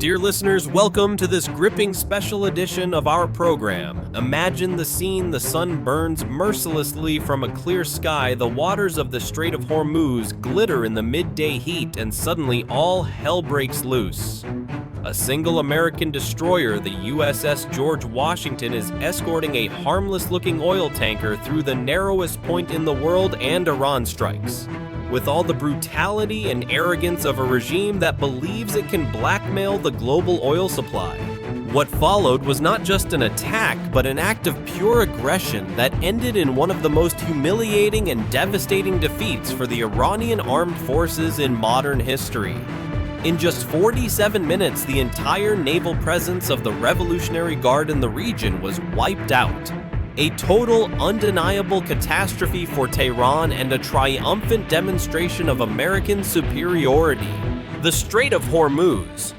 Dear listeners, welcome to this gripping special edition of our program. Imagine the scene: the sun burns mercilessly from a clear sky, the waters of the Strait of Hormuz glitter in the midday heat, and suddenly all hell breaks loose. A single American destroyer, the USS George Washington, is escorting a harmless-looking oil tanker through the narrowest point in the world, and Iran strikes. With all the brutality and arrogance of a regime that believes it can blackmail the global oil supply. What followed was not just an attack, but an act of pure aggression that ended in one of the most humiliating and devastating defeats for the Iranian armed forces in modern history. In just 47 minutes, the entire naval presence of the Revolutionary Guard in the region was wiped out. A total, undeniable catastrophe for Tehran and a triumphant demonstration of American superiority. The Strait of Hormuz.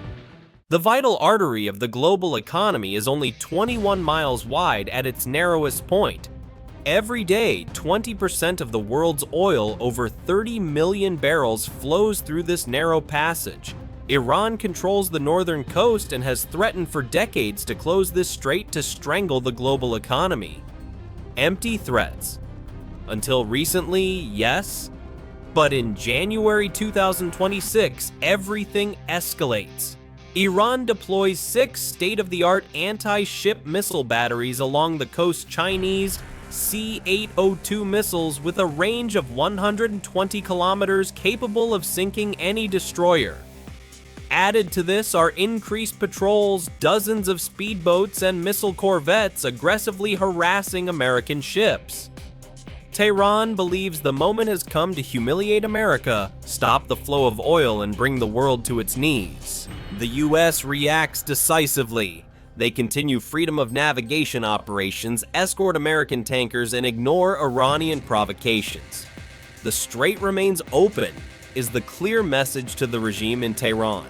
The vital artery of the global economy is only 21 miles wide at its narrowest point. Every day, 20% of the world's oil, over 30 million barrels, flows through this narrow passage. Iran controls the northern coast and has threatened for decades to close this strait to strangle the global economy. Empty threats. Until recently, yes, but in January 2026, everything escalates. Iran deploys 6 state-of-the-art anti-ship missile batteries along the coast, Chinese C-802 missiles with a range of 120 kilometers, capable of sinking any destroyer. Added to this are increased patrols, dozens of speedboats and missile corvettes aggressively harassing American ships. Tehran believes the moment has come to humiliate America, stop the flow of oil, and bring the world to its knees. The US reacts decisively. They continue freedom of navigation operations, escort American tankers, and ignore Iranian provocations. The strait remains open, is the clear message to the regime in Tehran.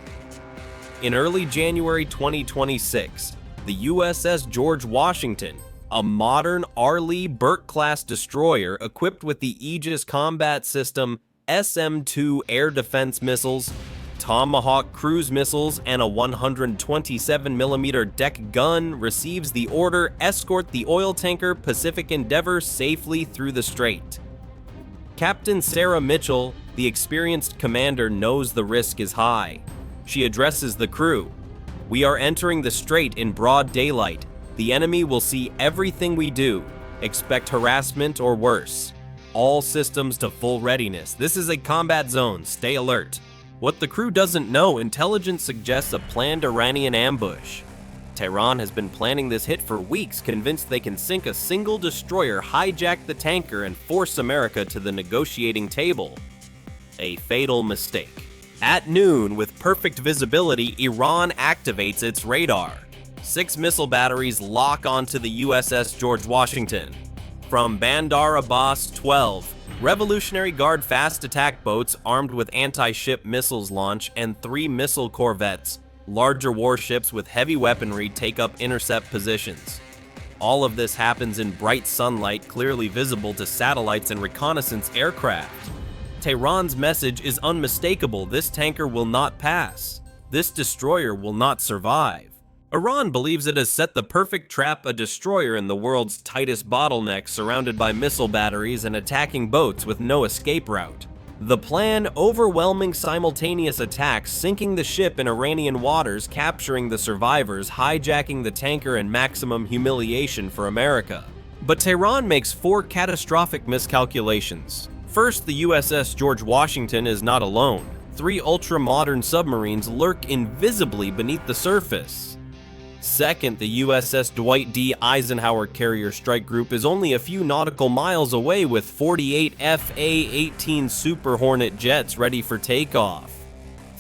In early January 2026, the USS George Washington, a modern Arleigh Burke-class destroyer equipped with the Aegis Combat System, SM-2 air defense missiles, Tomahawk cruise missiles, and a 127mm deck gun, receives the order: escort the oil tanker Pacific Endeavour safely through the strait. Captain Sarah Mitchell, the experienced commander, knows the risk is high. She addresses the crew. "We are entering the strait in broad daylight. The enemy will see everything we do. Expect harassment or worse. All systems to full readiness. This is a combat zone. Stay alert." What the crew doesn't know, intelligence suggests a planned Iranian ambush. Tehran has been planning this hit for weeks, convinced they can sink a single destroyer, hijack the tanker, and force America to the negotiating table. A fatal mistake. At noon, with perfect visibility, Iran activates its radar. 6 missile batteries lock onto the USS George Washington. From Bandar Abbas 12, Revolutionary Guard fast attack boats armed with anti-ship missiles launch, and 3 missile corvettes, larger warships with heavy weaponry, take up intercept positions. All of this happens in bright sunlight, clearly visible to satellites and reconnaissance aircraft. Tehran's message is unmistakable: this tanker will not pass. This destroyer will not survive. Iran believes it has set the perfect trap: a destroyer in the world's tightest bottleneck, surrounded by missile batteries and attacking boats with no escape route. The plan: overwhelming simultaneous attacks, sinking the ship in Iranian waters, capturing the survivors, hijacking the tanker, and maximum humiliation for America. But Tehran makes 4 catastrophic miscalculations. First, the USS George Washington is not alone. 3 ultra-modern submarines lurk invisibly beneath the surface. Second, the USS Dwight D. Eisenhower carrier strike group is only a few nautical miles away with 48 FA-18 Super Hornet jets ready for takeoff.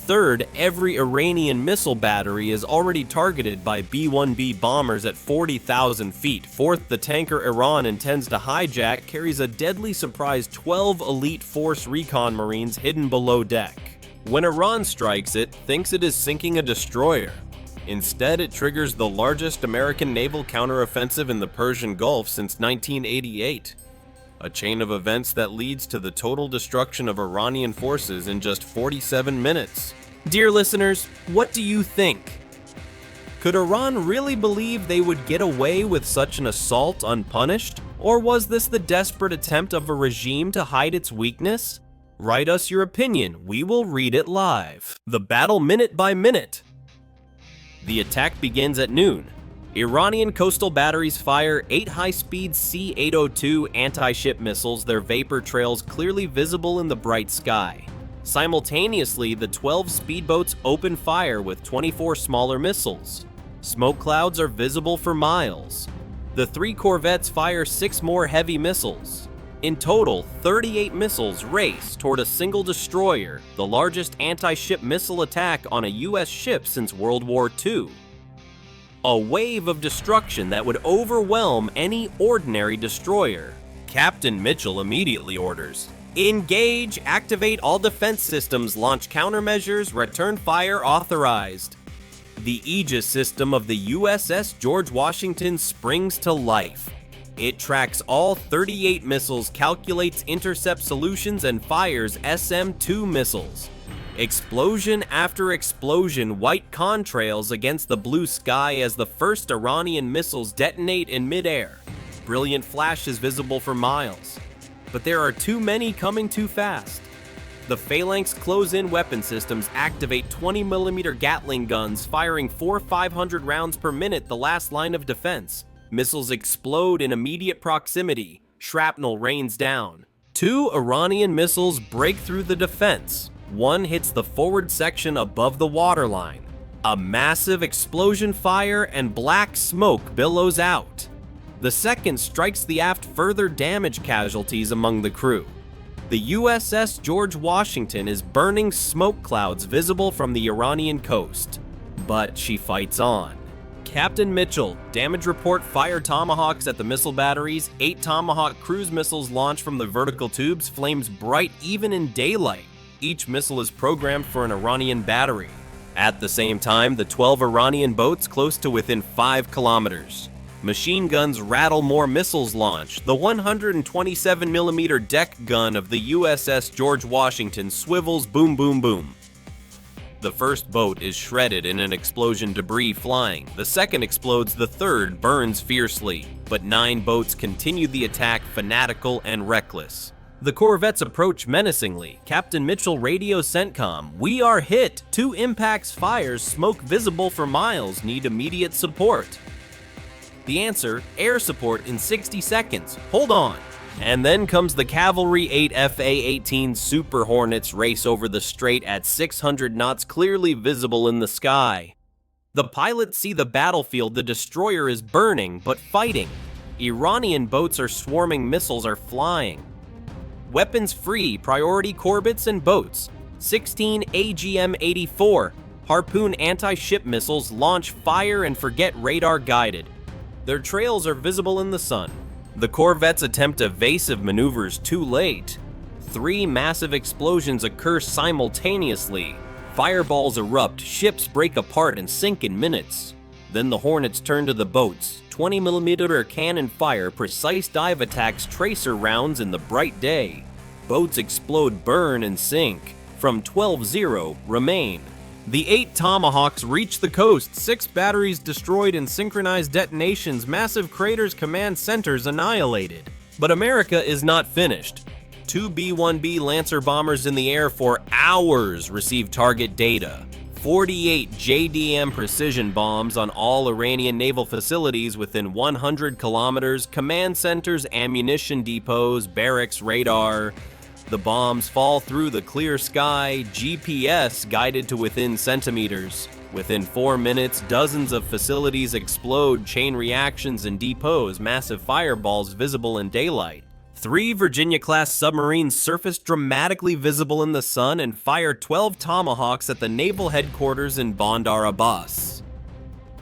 Third, every Iranian missile battery is already targeted by B-1B bombers at 40,000 feet. Fourth, the tanker Iran intends to hijack carries a deadly surprise: 12 elite force recon marines hidden below deck. When Iran strikes, it thinks it is sinking a destroyer. Instead, it triggers the largest American naval counteroffensive in the Persian Gulf since 1988. A chain of events that leads to the total destruction of Iranian forces in just 47 minutes. Dear listeners, what do you think? Could Iran really believe they would get away with such an assault unpunished? Or was this the desperate attempt of a regime to hide its weakness? Write us your opinion, we will read it live. The battle minute by minute. The attack begins at noon. Iranian coastal batteries fire 8 high-speed C-802 anti-ship missiles, their vapor trails clearly visible in the bright sky. Simultaneously, the 12 speedboats open fire with 24 smaller missiles. Smoke clouds are visible for miles. The 3 corvettes fire 6 more heavy missiles. In total, 38 missiles race toward a single destroyer, the largest anti-ship missile attack on a US ship since World War II. A wave of destruction that would overwhelm any ordinary destroyer. Captain Mitchell immediately orders, "Engage, activate all defense systems, launch countermeasures, return fire authorized." The Aegis system of the USS George Washington springs to life. It tracks all 38 missiles, calculates intercept solutions, and fires SM-2 missiles. Explosion after explosion, white contrails against the blue sky as the first Iranian missiles detonate in midair. Brilliant flashes visible for miles. But there are too many coming too fast. The Phalanx close-in weapon systems activate 20mm Gatling guns, firing 400-500 rounds per minute, the last line of defense. Missiles explode in immediate proximity. Shrapnel rains down. 2 Iranian missiles break through the defense. One hits the forward section above the waterline. A massive explosion fire and black smoke billows out. The second strikes the aft, further damage casualties among the crew. The USS George Washington is burning smoke clouds visible from the Iranian coast. But she fights on. Captain Mitchell, damage report, fire Tomahawks at the missile batteries. 8 Tomahawk cruise missiles launch from the vertical tubes, flames bright even in daylight. Each missile is programmed for an Iranian battery. At the same time, the 12 Iranian boats close to within 5 kilometers. Machine guns rattle, more missiles launch. The 127mm deck gun of the USS George Washington swivels, boom boom boom. The first boat is shredded in an explosion, debris flying. The second explodes, the third burns fiercely. But 9 boats continue the attack, fanatical and reckless. The corvettes approach menacingly. Captain Mitchell radios CENTCOM, "We are hit. 2 impacts fires, smoke visible for miles, need immediate support." The answer, air support in 60 seconds. Hold on. And then comes the cavalry. 8 FA-18 Super Hornets race over the strait at 600 knots, clearly visible in the sky. The pilots see the battlefield. The destroyer is burning, but fighting. Iranian boats are swarming, missiles are flying. Weapons free, priority corvettes and boats. 16 AGM-84 Harpoon anti-ship missiles launch, fire, and forget radar guided. Their trails are visible in the sun. The corvettes attempt evasive maneuvers, too late. 3 massive explosions occur simultaneously. Fireballs erupt, ships break apart and sink in minutes. Then the Hornets turn to the boats. 20mm cannon fire, precise dive attacks, tracer rounds in the bright day. Boats explode, burn, and sink. From 12-0 remain. The 8 Tomahawks reach the coast, 6 batteries destroyed in synchronized detonations, massive craters, command centers annihilated. But America is not finished. 2 B-1B Lancer bombers in the air for hours receive target data. 48 JDM precision bombs on all Iranian naval facilities within 100 kilometers, command centers, ammunition depots, barracks, radar. The bombs fall through the clear sky, GPS guided to within centimeters. Within 4 minutes, dozens of facilities explode, chain reactions and depots, massive fireballs visible in daylight. 3 Virginia-class submarines surface dramatically visible in the sun and fire 12 Tomahawks at the naval headquarters in Bandar Abbas.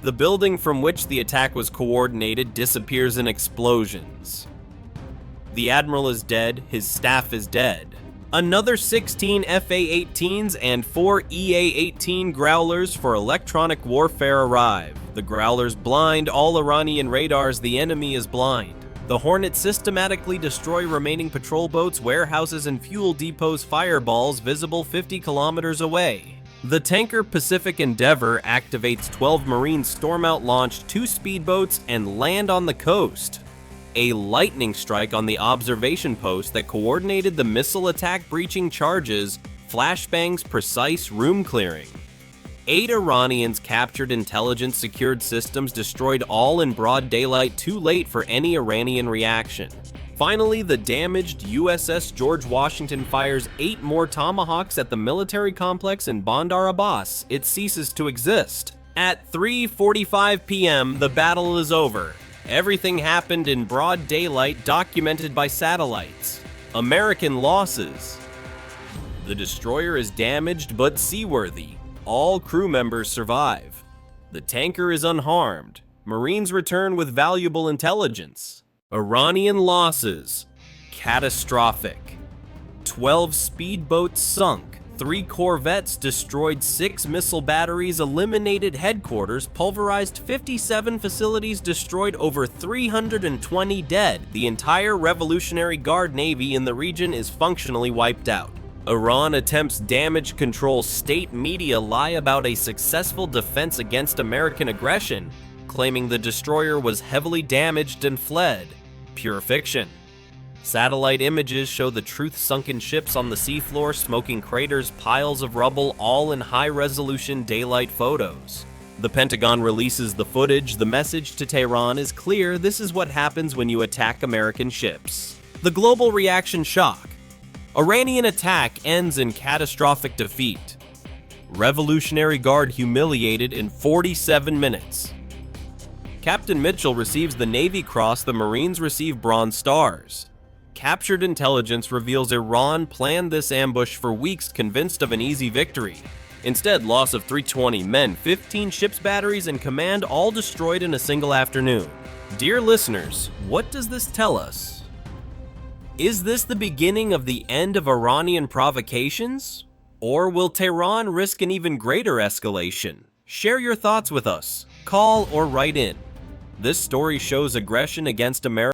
The building from which the attack was coordinated disappears in explosions. The admiral is dead, his staff is dead. Another 16 FA-18s and 4 EA-18 Growlers for electronic warfare arrive. The Growlers blind all Iranian radars, the enemy is blind. The Hornets systematically destroy remaining patrol boats, warehouses, and fuel depots, fireballs visible 50 kilometers away. The tanker Pacific Endeavor activates 12 Marine Stormout-launched 2 speedboats and land on the coast. A lightning strike on the observation post that coordinated the missile attack breaching charges, flashbangs precise room clearing. 8 Iranians captured intelligence secured systems destroyed all in broad daylight, too late for any Iranian reaction. Finally, the damaged USS George Washington fires 8 more Tomahawks at the military complex in Bandar Abbas. It ceases to exist. At 3:45 p.m., the battle is over. Everything happened in broad daylight, documented by satellites. American losses. The destroyer is damaged but seaworthy. All crew members survive. The tanker is unharmed. Marines return with valuable intelligence. Iranian losses. Catastrophic. 12 speedboats sunk. 3 corvettes destroyed. 6 missile batteries eliminated headquarters. Pulverized 57 facilities. Destroyed over 320 dead. The entire Revolutionary Guard Navy in the region is functionally wiped out. Iran attempts damage control. State media lie about a successful defense against American aggression, claiming the destroyer was heavily damaged and fled. Pure fiction. Satellite images show the truth-sunken ships on the seafloor, smoking craters, piles of rubble, all in high-resolution daylight photos. The Pentagon releases the footage. The message to Tehran is clear: this is what happens when you attack American ships. The global reaction shock. Iranian attack ends in catastrophic defeat. Revolutionary Guard humiliated in 47 minutes. Captain Mitchell receives the Navy Cross, the Marines receive Bronze Stars. Captured intelligence reveals Iran planned this ambush for weeks, convinced of an easy victory. Instead, loss of 320 men, 15 ships batteries, and command all destroyed in a single afternoon. Dear listeners, what does this tell us? Is this the beginning of the end of Iranian provocations? Or will Tehran risk an even greater escalation? Share your thoughts with us. Call or write in. This story shows aggression against America